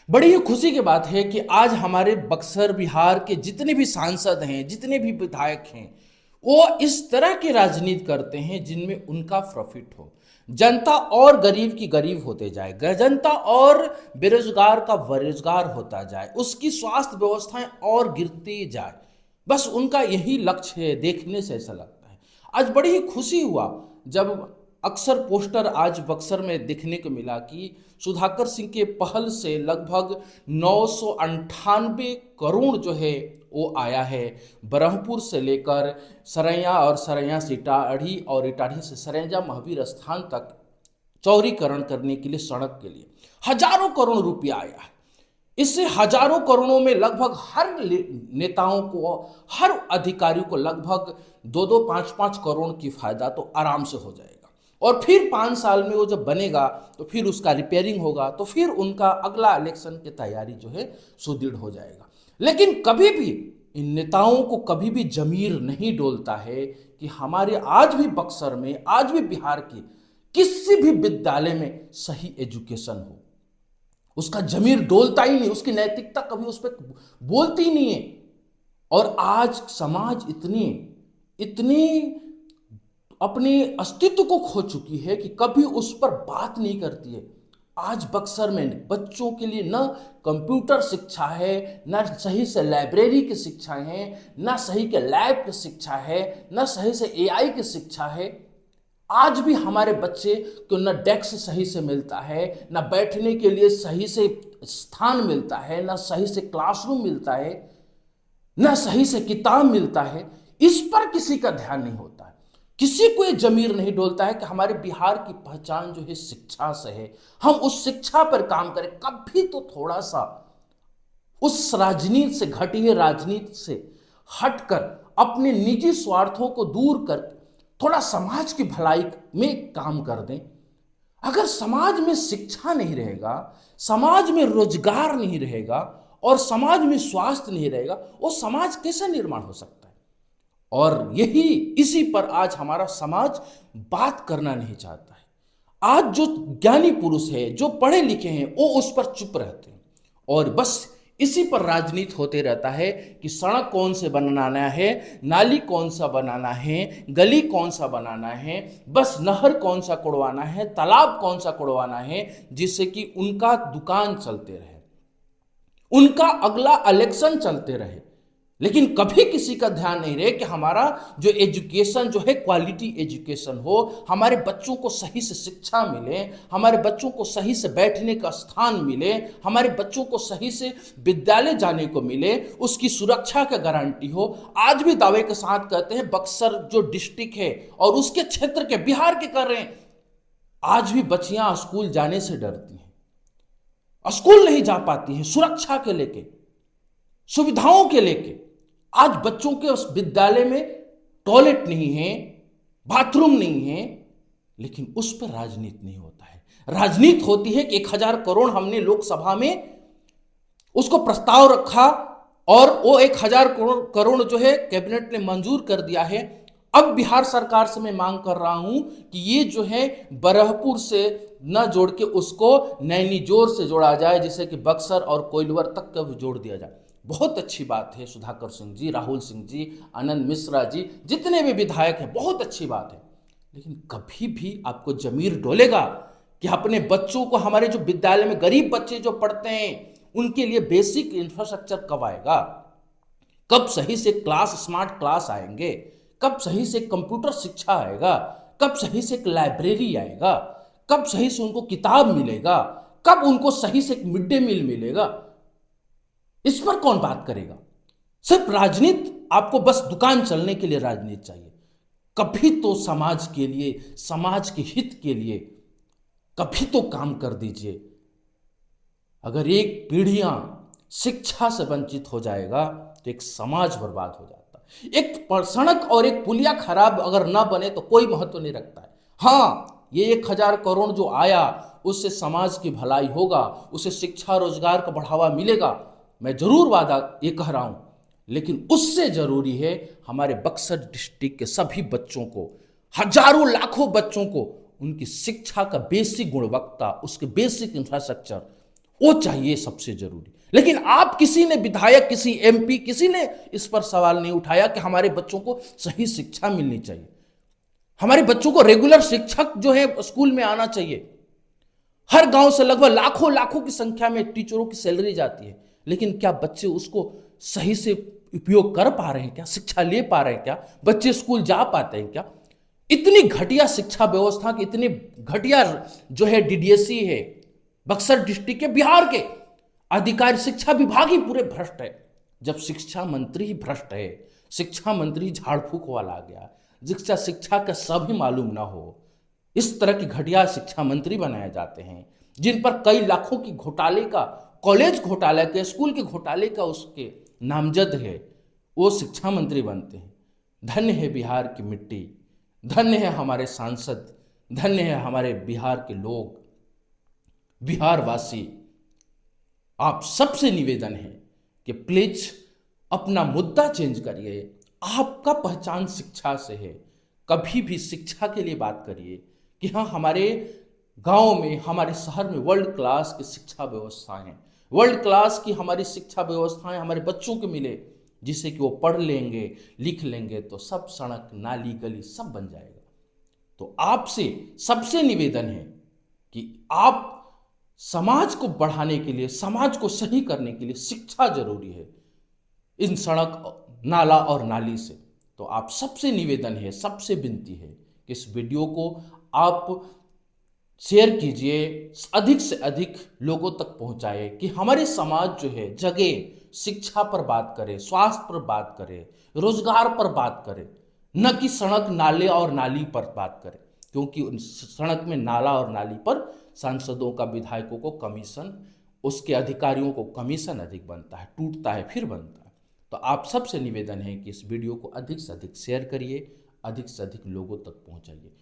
बड़ी ही खुशी की बात है कि आज हमारे बक्सर बिहार के जितने भी सांसद हैं, जितने भी विधायक हैं, वो इस तरह की राजनीति करते हैं जिनमें उनका प्रॉफिट हो। जनता और गरीब की गरीब होते जाए, जनता और बेरोजगार का बेरोजगार होता जाए, उसकी स्वास्थ्य व्यवस्थाएं और गिरती जाए। बस उनका यही लक्ष्य है। देखने से ऐसा लगता है। आज बड़ी ही खुशी हुआ जब अक्सर पोस्टर आज बक्सर में देखने को मिला कि सुधाकर सिंह के पहल से लगभग 998 करोड़ जो है वो आया है। ब्रह्मपुर से लेकर सरैया और सरैया से इटाढ़ी और इटाढ़ी से सरैया महावीर स्थान तक चौड़ीकरण करने के लिए, सड़क के लिए हजारों करोड़ रुपया आया है। इससे हजारों करोड़ों में लगभग हर नेताओं को, हर अधिकारी को लगभग 2-2, 5-5 करोड़ की फायदा तो आराम से हो जाएगा। और फिर 5 साल में वो जब बनेगा तो फिर उसका रिपेयरिंग होगा, तो फिर उनका अगला इलेक्शन की तैयारी जो है सुदृढ़ हो जाएगा। लेकिन कभी भी इन नेताओं को कभी भी जमीर नहीं डोलता है कि हमारे आज भी बक्सर में, आज भी बिहार के किसी भी विद्यालय में सही एजुकेशन हो। उसका जमीर डोलता ही नहीं, उसकी नैतिकता कभी उस पर बोलती ही नहीं है। और आज समाज इतनी इतनी अपने अस्तित्व को खो चुकी है कि कभी उस पर बात नहीं करती है। आज बक्सर में बच्चों के लिए न कंप्यूटर शिक्षा है, न सही से लाइब्रेरी की शिक्षा है, न सही के लैब की शिक्षा है, न सही से एआई की शिक्षा है। आज भी हमारे बच्चे को न डेस्क सही से मिलता है, न बैठने के लिए सही से स्थान मिलता है, न सही से क्लासरूम मिलता है, न सही से किताब मिलता है। इस पर किसी का ध्यान नहीं होता है। किसी को ये जमीर नहीं डोलता है कि हमारे बिहार की पहचान जो है शिक्षा से है। हम उस शिक्षा पर काम करें। कभी तो थोड़ा सा उस राजनीति से, घटी हुई राजनीति से हटकर अपने निजी स्वार्थों को दूर कर थोड़ा समाज की भलाई में काम कर दें। अगर समाज में शिक्षा नहीं रहेगा, समाज में रोजगार नहीं रहेगा और समाज में स्वास्थ्य नहीं रहेगा, वो समाज कैसे निर्माण हो सकता है? और यही इसी पर आज हमारा समाज बात करना नहीं चाहता है। आज जो ज्ञानी पुरुष है, जो पढ़े लिखे हैं, वो उस पर चुप रहते हैं और बस इसी पर राजनीति होते रहता है कि सड़क कौन से बनाना है, नाली कौन सा बनाना है, गली कौन सा बनाना है, बस नहर कौन सा कुड़वाना है, तालाब कौन सा कुड़वाना है, जिससे कि उनका दुकान चलते रहे, उनका अगला इलेक्शन चलते रहे। लेकिन कभी किसी का ध्यान नहीं रहे कि हमारा जो एजुकेशन जो है क्वालिटी एजुकेशन हो, हमारे बच्चों को सही से शिक्षा मिले, हमारे बच्चों को सही से बैठने का स्थान मिले, हमारे बच्चों को सही से विद्यालय जाने को मिले, उसकी सुरक्षा का गारंटी हो। आज भी दावे के साथ कहते हैं बक्सर जो डिस्ट्रिक्ट है और उसके क्षेत्र के, बिहार के कर रहे हैं, आज भी बच्चियां स्कूल जाने से डरती हैं, स्कूल नहीं जा पाती हैं, सुरक्षा के लेके, सुविधाओं के लेके। आज बच्चों के उस विद्यालय में टॉयलेट नहीं है, बाथरूम नहीं है, लेकिन उस पर राजनीति नहीं होता है। राजनीति होती है कि 1000 करोड़ हमने लोकसभा में उसको प्रस्ताव रखा और वो 1000 करोड़ जो है कैबिनेट ने मंजूर कर दिया है। अब बिहार सरकार से मैं मांग कर रहा हूं कि ये जो है बरहपुर से न जोड़ के उसको नैनीजोर से जोड़ा जाए, जिससे कि बक्सर और कोइलवर तक का भी जोड़ दिया जाए। बहुत अच्छी बात है सुधाकर सिंह जी, राहुल सिंह जी, आनंद मिश्रा जी, जितने भी विधायक हैं, बहुत अच्छी बात है। लेकिन कभी भी आपको जमीर डोलेगा कि अपने बच्चों को, हमारे जो विद्यालय में गरीब बच्चे जो पढ़ते हैं, उनके लिए बेसिक इंफ्रास्ट्रक्चर कब आएगा? कब सही से क्लास, स्मार्ट क्लास आएंगे? कब सही से कंप्यूटर शिक्षा आएगा? कब सही से एक लाइब्रेरी आएगा? कब सही से उनको किताब मिलेगा? कब उनको सही से एक मिड डे मील मिलेगा? इस पर कौन बात करेगा? सिर्फ राजनीति, आपको बस दुकान चलने के लिए राजनीति चाहिए। कभी तो समाज के लिए, समाज के हित के लिए कभी तो काम कर दीजिए। अगर एक पीढ़ियां शिक्षा से वंचित हो जाएगा तो एक समाज बर्बाद हो जाता है। एक सड़क और एक पुलिया खराब अगर ना बने तो कोई महत्व नहीं रखता है। हाँ, ये 1000 करोड़ जो आया उससे समाज की भलाई होगा, उससे शिक्षा रोजगार का बढ़ावा मिलेगा, मैं जरूर वादा ये कह रहा हूं। लेकिन उससे जरूरी है हमारे बक्सर डिस्ट्रिक्ट के सभी बच्चों को, हजारों लाखों बच्चों को, उनकी शिक्षा का बेसिक गुणवत्ता, उसके बेसिक इंफ्रास्ट्रक्चर वो चाहिए सबसे जरूरी। लेकिन आप किसी ने, विधायक, किसी एमपी, किसी ने इस पर सवाल नहीं उठाया कि हमारे बच्चों को सही शिक्षा मिलनी चाहिए, हमारे बच्चों को रेगुलर शिक्षक जो है स्कूल में आना चाहिए। हर गांव से लगभग लाखों लाखों की संख्या में टीचरों की सैलरी जाती है, लेकिन क्या बच्चे उसको सही से उपयोग कर पा रहे हैं क्या? शिक्षा ले पा रहे हैं क्या? बच्चे स्कूल जा पाते हैं क्या? इतनी घटिया शिक्षा व्यवस्था की, इतनी घटिया जो है डीडीएसई है, बक्सर डिस्ट्रिक्ट के, बिहार के अधिकारी, शिक्षा विभाग ही पूरे भ्रष्ट है। जब शिक्षा मंत्री ही भ्रष्ट है, शिक्षा मंत्री झाड़ फूक वाला आ गया, जिसका शिक्षा का सभी मालूम ना हो, इस तरह की घटिया शिक्षा मंत्री बनाए जाते हैं, जिन पर कई लाखों की घोटाले का, कॉलेज घोटाले के, स्कूल के घोटाले का उसके नामजद है, वो शिक्षा मंत्री बनते हैं। धन्य है बिहार की मिट्टी, धन्य है हमारे सांसद, धन्य है हमारे बिहार के लोग, बिहार वासी। आप सबसे निवेदन है कि प्लीज अपना मुद्दा चेंज करिए। आपका पहचान शिक्षा से है, कभी भी शिक्षा के लिए बात करिए कि हाँ, हमारे गांव में, हमारे शहर में वर्ल्ड क्लास की शिक्षा व्यवस्थाएं हैं, वर्ल्ड क्लास की हमारी शिक्षा व्यवस्थाएं हमारे बच्चों को मिले, जिससे कि वो पढ़ लेंगे, लिख लेंगे तो सब सड़क, नाली, गली सब बन जाएगा। तो आपसे सबसे निवेदन है कि आप समाज को बढ़ाने के लिए, समाज को सही करने के लिए शिक्षा जरूरी है, इन सड़क, नाला और नाली से। तो आप सबसे निवेदन है, सबसे विनती है कि इस वीडियो को आप शेयर कीजिए, अधिक से अधिक लोगों तक पहुंचाए कि हमारे समाज जो है जगे, शिक्षा पर बात करे, स्वास्थ्य पर बात करे, रोजगार पर बात करे, न कि सड़क, नाले और नाली पर बात करे। क्योंकि उन सड़क में, नाला और नाली पर सांसदों का, विधायकों को कमीशन, उसके अधिकारियों को कमीशन अधिक बनता है, टूटता है फिर बनता है। तो आप सबसे निवेदन है कि इस वीडियो को अधिक से अधिक शेयर करिए, अधिक से अधिक लोगों तक पहुंचाइए।